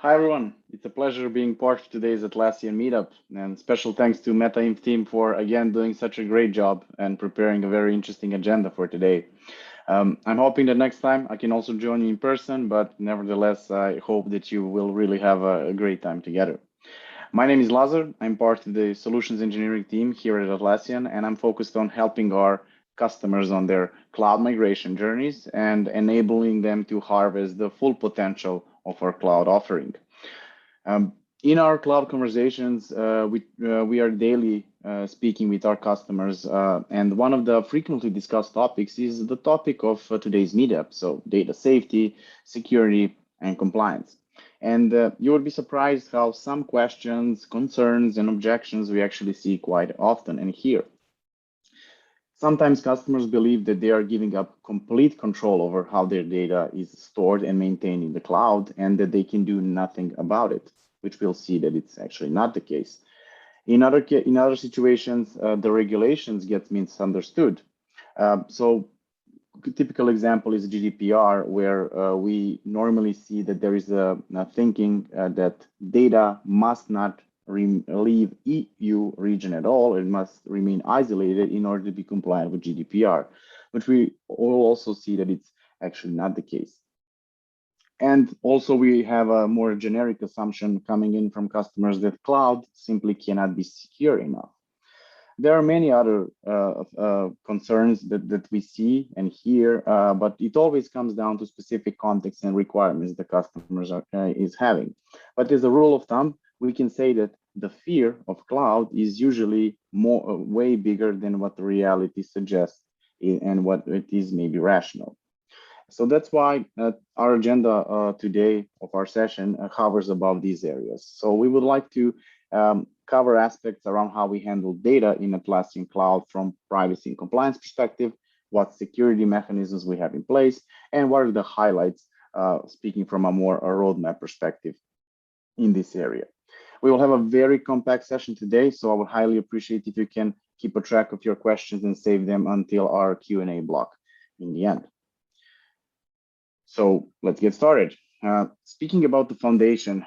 Hi everyone, it's a pleasure being part of today's Atlassian Meetup, and special thanks to META-INF team for again doing such a great job and preparing a very interesting agenda for today. I'm hoping that next time I can also join you in person, but nevertheless, I hope that you will really have a great time together. My name is Lazar. I'm part of the solutions engineering team here at Atlassian, and I'm focused on helping our customers on their cloud migration journeys and enabling them to harvest the full potential of our cloud offering. In our cloud conversations, we are daily speaking with our customers, and one of the frequently discussed topics is the topic of today's meetup, so data safety, security, and compliance. And you would be surprised how some questions, concerns, and objections we actually see quite often and hear. Sometimes customers believe that they are giving up complete control over how their data is stored and maintained in the cloud, and that they can do nothing about it, which we'll see that it's actually not the case. In other situations, the regulations get misunderstood. So a typical example is GDPR, where we normally see that there is a thinking that data must not leave EU region at all. It must remain isolated in order to be compliant with GDPR, but we will also see that it's actually not the case. And also we have a more generic assumption coming in from customers that cloud simply cannot be secure enough. There are many other concerns that we see and hear, but it always comes down to specific context and requirements the customers is having. But as a rule of thumb, we can say that the fear of cloud is usually way bigger than what the reality suggests and what it is maybe rational. So that's why our agenda today of our session covers above these areas. So we would like to cover aspects around how we handle data in Atlassian Cloud from privacy and compliance perspective, what security mechanisms we have in place, and what are the highlights, speaking from a more roadmap perspective in this area. We will have a very compact session today, so I would highly appreciate if you can keep a track of your questions and save them until our Q&A block in the end. So let's get started. Speaking about the foundation,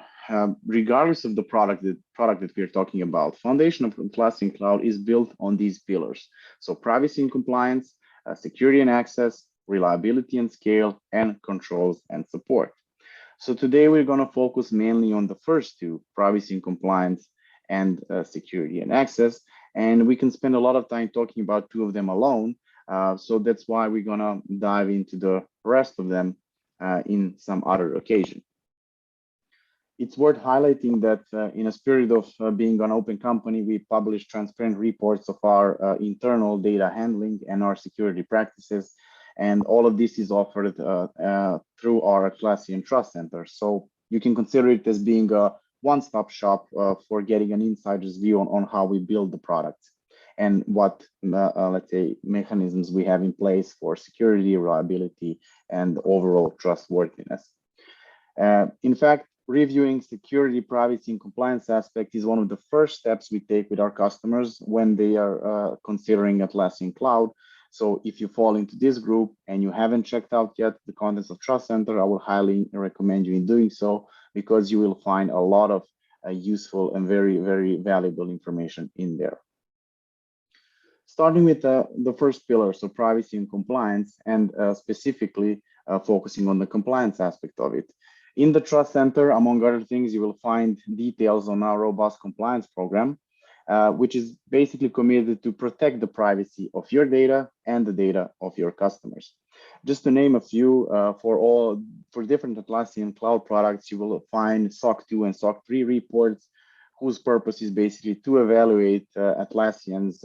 regardless of the product that we're talking about, foundation of Atlassian Cloud is built on these pillars. So privacy and compliance, security and access, reliability and scale, and controls and support. So today we're going to focus mainly on the first two, privacy and compliance and security and access. And we can spend a lot of time talking about two of them alone. So that's why we're going to dive into the rest of them in some other occasion. It's worth highlighting that in a spirit of being an open company, we publish transparent reports of our internal data handling and our security practices. And all of this is offered through our Atlassian Trust Center. So you can consider it as being a one-stop shop for getting an insider's view on how we build the product and what, let's say, mechanisms we have in place for security, reliability, and overall trustworthiness. In fact, reviewing security, privacy, and compliance aspect is one of the first steps we take with our customers when they are considering Atlassian Cloud. So if you fall into this group and you haven't checked out yet the contents of Trust Center, I will highly recommend you in doing so, because you will find a lot of useful and very, very valuable information in there. Starting with the first pillar, so privacy and compliance, and specifically focusing on the compliance aspect of it. In the Trust Center, among other things, you will find details on our robust compliance program, which is basically committed to protect the privacy of your data and the data of your customers. Just to name a few, for different Atlassian Cloud products, you will find SOC 2 and SOC 3 reports, whose purpose is basically to evaluate Atlassian's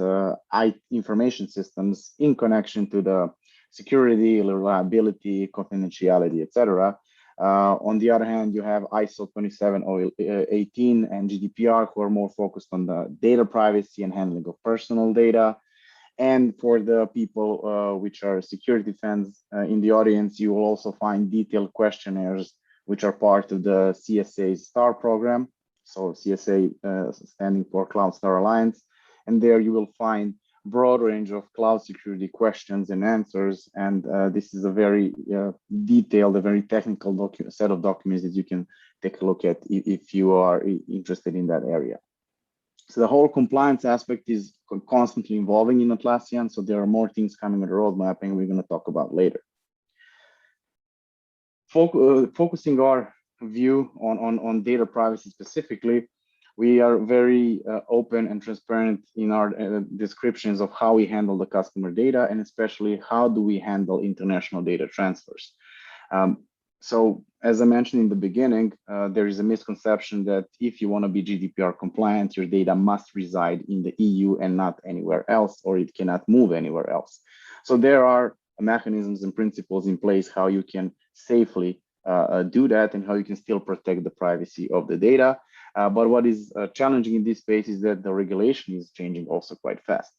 information systems in connection to the security, reliability, confidentiality, etc. On the other hand, you have ISO 27018 and GDPR, who are more focused on the data privacy and handling of personal data. And for the people which are security fans in the audience, you will also find detailed questionnaires, which are part of the CSA STAR program. So CSA standing for Cloud Star Alliance. And there you will find broad range of cloud security questions and answers. And this is a very detailed, a very technical set of documents that you can take a look at if you are interested in that area. So the whole compliance aspect is constantly evolving in Atlassian. So there are more things coming on the roadmap, and we're going to talk about later. Focusing our view on data privacy specifically, we are very open and transparent in our descriptions of how we handle the customer data, and especially how do we handle international data transfers. So as I mentioned in the beginning, there is a misconception that if you want to be GDPR compliant, your data must reside in the EU and not anywhere else, or it cannot move anywhere else. So there are mechanisms and principles in place how you can safely do that and how you can still protect the privacy of the data. But what is challenging in this space is that the regulation is changing also quite fast.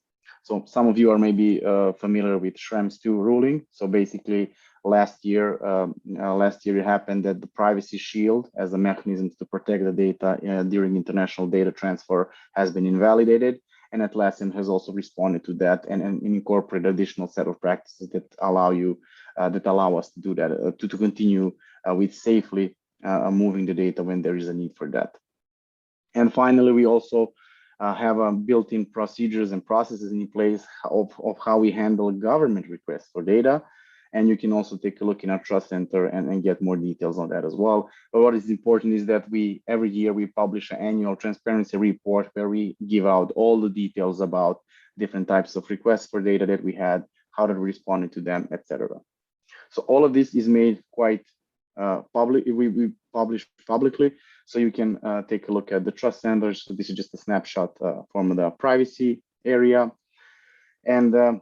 So some of you are maybe familiar with Schrems II ruling. So basically, last year it happened that the privacy shield as a mechanism to protect the data during international data transfer has been invalidated. And Atlassian has also responded to that and incorporated additional set of practices that allow us to do that, to continue with safely moving the data when there is a need for that. And finally, we also have built-in procedures and processes in place of how we handle government requests for data. And you can also take a look in our Trust Center and get more details on that as well. But what is important is that every year we publish an annual transparency report where we give out all the details about different types of requests for data that we had, how to respond to them, etc. So all of this is made quite public. We publish publicly, so you can take a look at the Trust Center. So this is just a snapshot from the privacy area. And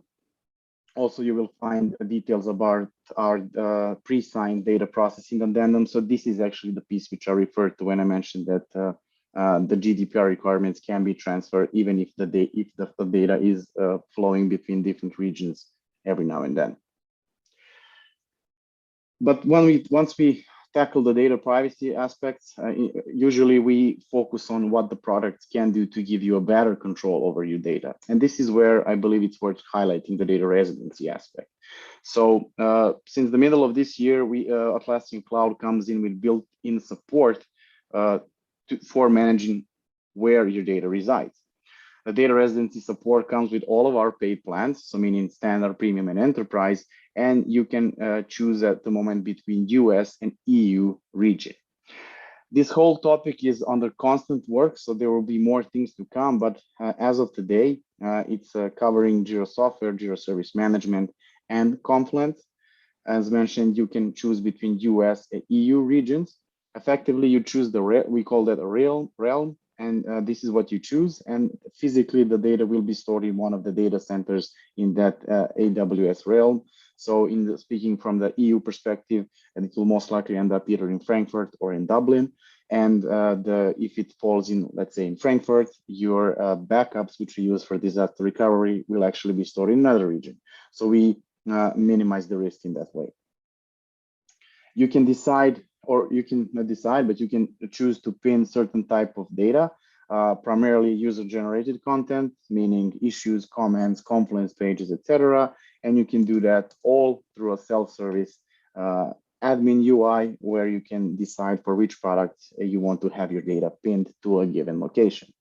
also, you will find details about our pre-signed data processing addendum. So this is actually the piece which I referred to when I mentioned that the GDPR requirements can be transferred even if the data is flowing between different regions every now and then. But once we tackle the data privacy aspects, usually we focus on what the products can do to give you a better control over your data. And this is where I believe it's worth highlighting the data residency aspect. So since the middle of this year, Atlassian Cloud comes in with built-in support for managing where your data resides. The data residency support comes with all of our paid plans, so meaning standard, premium, and enterprise, and you can choose at the moment between US and EU region. This whole topic is under constant work, so there will be more things to come, but as of today, it's covering Jira Software, Jira Service Management, and Confluence. As mentioned, you can choose between US and EU regions. Effectively, you choose we call that a realm, and this is what you choose. And physically, the data will be stored in one of the data centers in that AWS realm. So speaking from the EU perspective, and it will most likely end up either in Frankfurt or in Dublin. And if it falls in, let's say in Frankfurt, your backups, which we use for disaster recovery, will actually be stored in another region. So we minimize the risk in that way. You can decide, or you can not decide, but you can choose to pin certain type of data, primarily user-generated content, meaning issues, comments, Confluence pages, etc. And you can do that all through a self-service admin UI, where you can decide for which product you want to have your data pinned to a given location.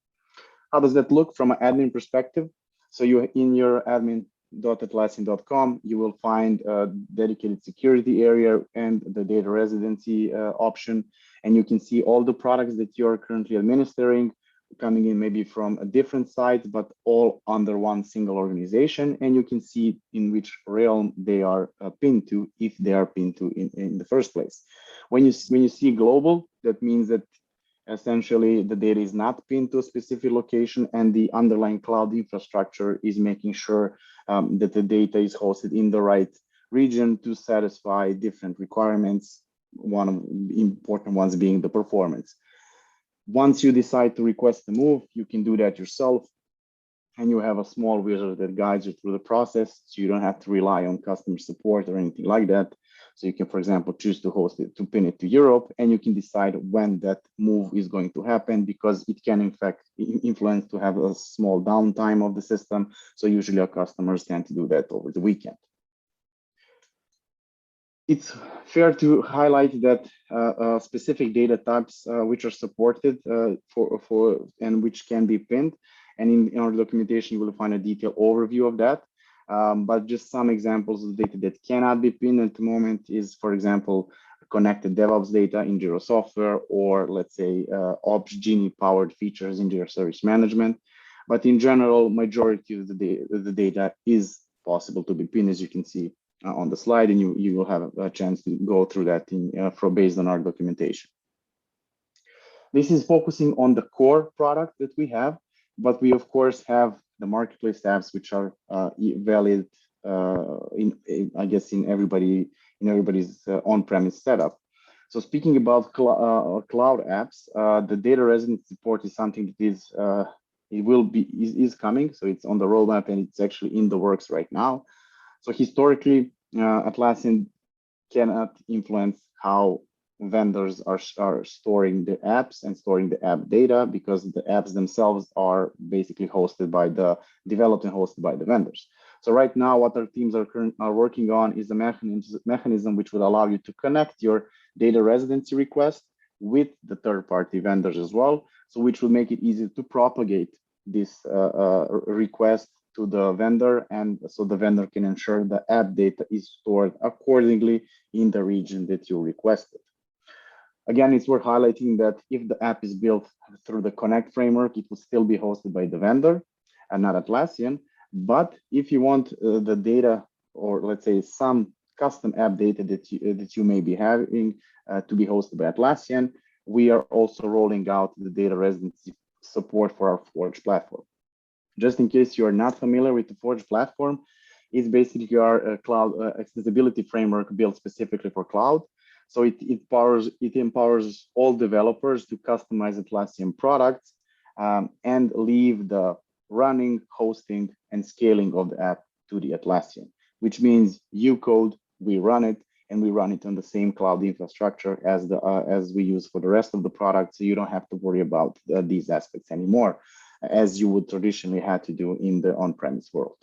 How does that look from an admin perspective? So in your admin.atlassian.com, you will find a dedicated security area and the data residency option, and you can see all the products that you are currently administering, coming in maybe from a different site, but all under one single organization. And you can see in which realm they are pinned to, if they are pinned to in the first place. When you see global, that means that essentially the data is not pinned to a specific location, and the underlying cloud infrastructure is making sure that the data is hosted in the right region to satisfy different requirements, one of the important ones being the performance. Once you decide to request a move, you can do that yourself, and you have a small wizard that guides you through the process, so you don't have to rely on customer support or anything like that. So you can, for example, choose to host it, to pin it to Europe, and you can decide when that move is going to happen, because it can in fact influence to have a small downtime of the system. So usually our customers tend to do that over the weekend. It's fair to highlight that specific data types which are supported for and which can be pinned. And in our documentation, you will find a detailed overview of that. But just some examples of data that cannot be pinned at the moment is, for example, connected DevOps data in Jira Software, or let's say Ops Genie powered features in Jira Service Management. But in general, majority of the data is possible to be pinned, as you can see on the slide, and you will have a chance to go through that based on our documentation. This is focusing on the core product that we have, but we of course have the marketplace apps which are valid I guess in everybody's on-premise setup. So speaking about cloud apps, the data residency support is something that is coming. So it's on the roadmap and it's actually in the works right now. So historically, Atlassian cannot influence how vendors are storing the apps and storing the app data, because the apps themselves are basically developed and hosted by the vendors. So right now, what our teams are working on is a mechanism which would allow you to connect your data residency request with the third-party vendors as well. So which will make it easy to propagate this request to the vendor, and so the vendor can ensure the app data is stored accordingly in the region that you requested. Again, it's worth highlighting that if the app is built through the Connect framework, it will still be hosted by the vendor and not Atlassian. But if you want the data, or let's say some custom app data that you may be having to be hosted by Atlassian, we are also rolling out the data residency support for our Forge platform. Just in case you are not familiar with the Forge platform, it's basically our cloud accessibility framework built specifically for cloud. So it empowers all developers to customize Atlassian products and leave the running, hosting, and scaling of the app to the Atlassian, which means you code, we run it, and we run it on the same cloud infrastructure as we use for the rest of the product. So you don't have to worry about these aspects anymore, as you would traditionally have to do in the on-premise world.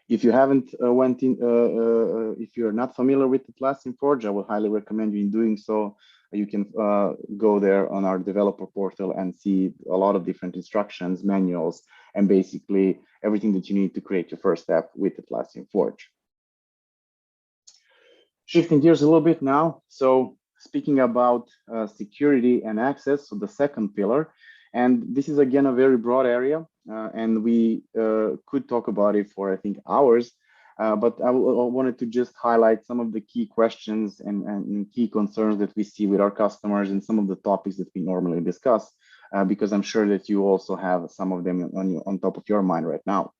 If you haven't if you're not familiar with Atlassian Forge, I will highly recommend you in doing so. You can go there on our developer portal and see a lot of different instructions, manuals, and basically everything that you need to create your first app with Atlassian Forge. Shifting gears a little bit now. So speaking about security and access, so the second pillar, and this is again a very broad area, and we could talk about it for, I think, hours, but I wanted to just highlight some of the key questions and key concerns that we see with our customers and some of the topics that we normally discuss, because I'm sure that you also have some of them on top of your mind right now.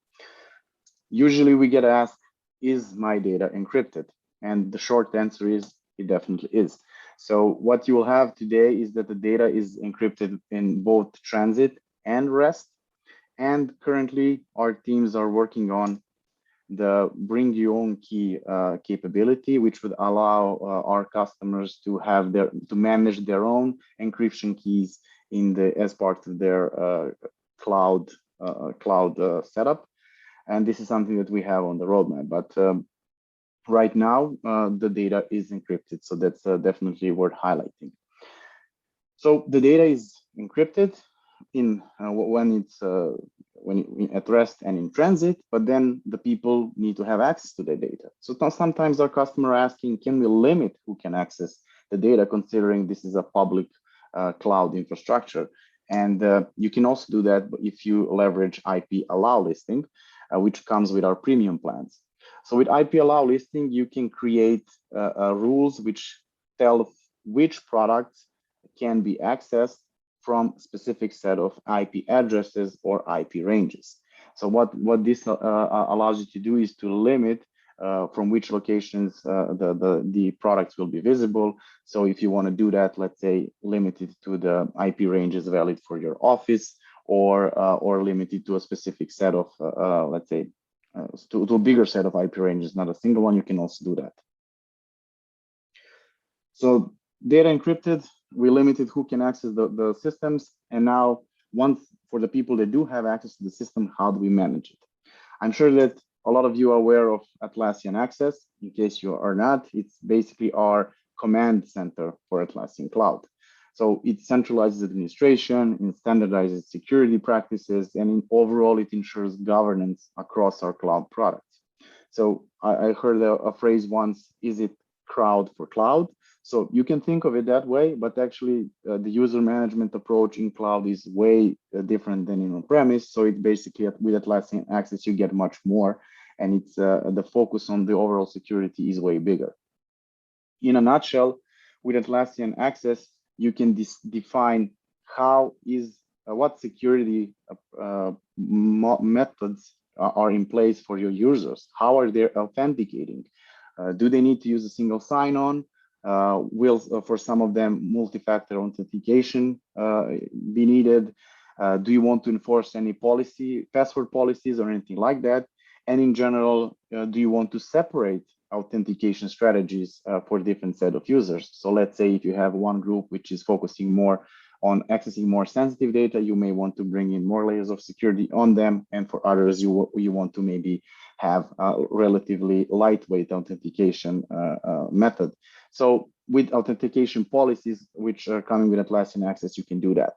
Usually we get asked, is my data encrypted? And the short answer is, it definitely is. So what you will have today is that the data is encrypted in both transit and rest. And currently our teams are working on the bring your own key capability, which would allow our customers to manage their own encryption keys as part of their cloud setup. And this is something that we have on the roadmap. But right now, the data is encrypted, so that's definitely worth highlighting. So the data is encrypted when it's at rest and in transit, but then the people need to have access to the data. So sometimes our customer asking, can we limit who can access the data, considering this is a public cloud infrastructure? And you can also do that if you leverage IP allow listing, which comes with our premium plans. So with IP allow listing, you can create rules which tell which products can be accessed from a specific set of IP addresses or IP ranges. So what this allows you to do is to limit from which locations the products will be visible. So if you want to do that, let's say limited to the IP ranges valid for your office, or limited to a specific set of let's say to a bigger set of IP ranges, not a single one, you can also do that. So data encrypted, we limited who can access the systems. And now, once for the people that do have access to the system, how do we manage it? I'm sure that a lot of you are aware of Atlassian Access. In case you are not, it's basically our command center for Atlassian Cloud. So it centralizes administration, it standardizes security practices, and overall it ensures governance across our cloud products. So I heard a phrase once, is it crowd for cloud? So you can think of it that way, but actually the user management approach in cloud is way different than in on-premise. So it basically, with Atlassian Access, you get much more, and it's the focus on the overall security is way bigger. In a nutshell, with Atlassian Access, you can define how what security methods are in place for your users. How are they authenticating? Do they need to use a single sign-on? Will, for some of them, multi-factor authentication be needed? Do you want to enforce any password policies or anything like that? And in general, do you want to separate authentication strategies for different set of users? So let's say if you have one group which is focusing more on accessing more sensitive data, you may want to bring in more layers of security on them. And for others, you want to maybe have a relatively lightweight authentication method. So with authentication policies, which are coming with Atlassian Access, you can do that.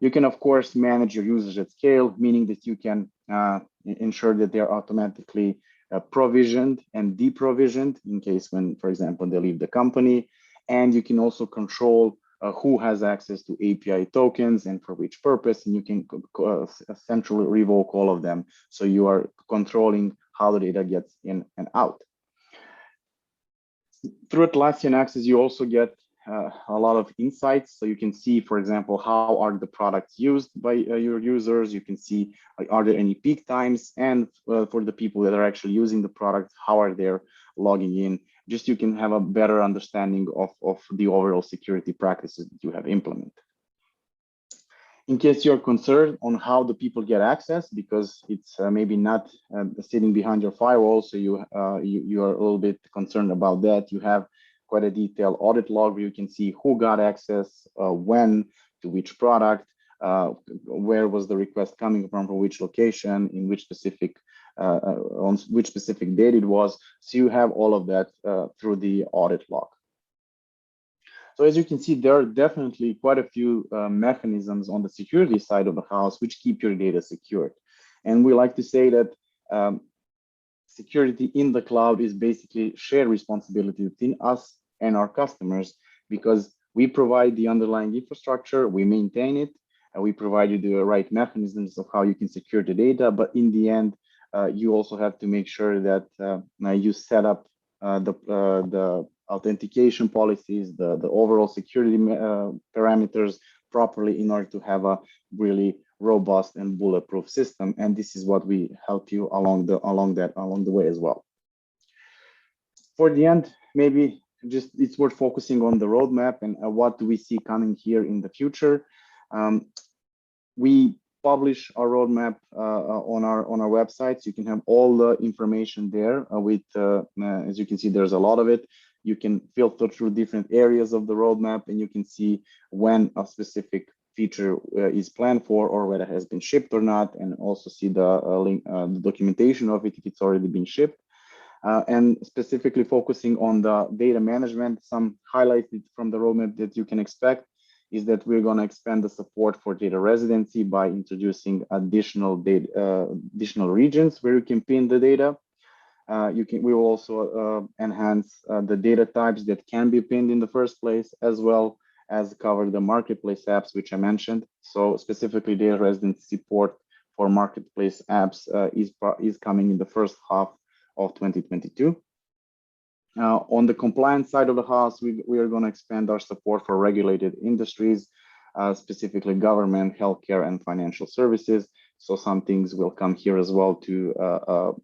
You can, of course, manage your users at scale, meaning that you can ensure that they're automatically provisioned and deprovisioned in case when, for example, they leave the company. And you can also control who has access to API tokens and for which purpose, and you can centrally revoke all of them. So you are controlling how the data gets in and out. Through Atlassian Access, you also get a lot of insights. So you can see, for example, how are the products used by your users. You can see, are there any peak times? And for the people that are actually using the product, how are they logging in? Just you can have a better understanding of the overall security practices that you have implemented. In case you're concerned on how the people get access, because it's maybe not sitting behind your firewall, so you are a little bit concerned about that, you have quite a detailed audit log where you can see who got access, when, to which product, where was the request coming from which location, in which specific on which specific date it was. So you have all of that through the audit log. So as you can see, there are definitely quite a few mechanisms on the security side of the house which keep your data secured. And we like to say that security in the cloud is basically shared responsibility between us and our customers, because we provide the underlying infrastructure, we maintain it, and we provide you the right mechanisms of how you can secure the data. But in the end, you also have to make sure that you set up the authentication policies, the overall security parameters properly in order to have a really robust and bulletproof system. And this is what we help you along the way as well. For the end, maybe just it's worth focusing on the roadmap and what do we see coming here in the future. We publish our roadmap on our websites. You can have all the information there with, as you can see, there's a lot of it. You can filter through different areas of the roadmap and you can see when a specific feature is planned for or whether it has been shipped or not, and also see the link, the documentation of it if it's already been shipped. And specifically focusing on the data management, some highlights from the roadmap that you can expect is that we're going to expand the support for data residency by introducing additional regions where you can pin the data. We will also enhance the data types that can be pinned in the first place, as well as cover the marketplace apps, which I mentioned. So specifically, data residency support for marketplace apps is coming in the first half of 2022. On the compliance side of the house, we are going to expand our support for regulated industries, specifically government, healthcare, and financial services. So some things will come here as well to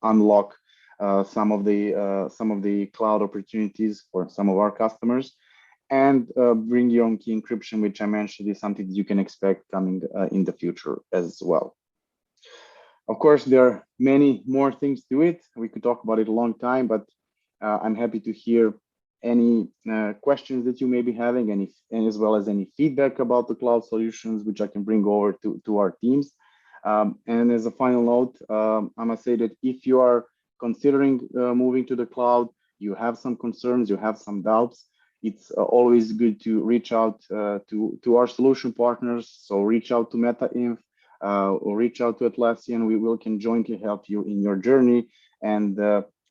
unlock some of the cloud opportunities for some of our customers. And bring your own key encryption, which I mentioned is something that you can expect coming in the future as well. Of course, there are many more things to it. We could talk about it a long time, but I'm happy to hear any questions that you may be having, and as well as any feedback about the cloud solutions, which I can bring over to our teams. And as a final note, I must say that if you are considering moving to the cloud, you have some concerns, you have some doubts, it's always good to reach out to our solution partners. So reach out to META-INF or reach out to Atlassian. We will can jointly help you in your journey. And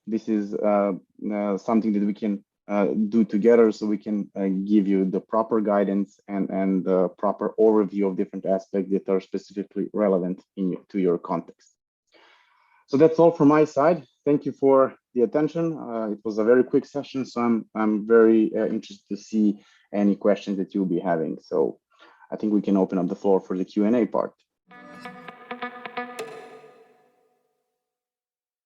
this is something that we can do together, so we can give you the proper guidance and the proper overview of different aspects that are specifically relevant to your context. So that's all from my side. Thank you for the attention. It was a very quick session, so I'm very interested to see any questions that you'll be having. So I think we can open up the floor for the Q&A part.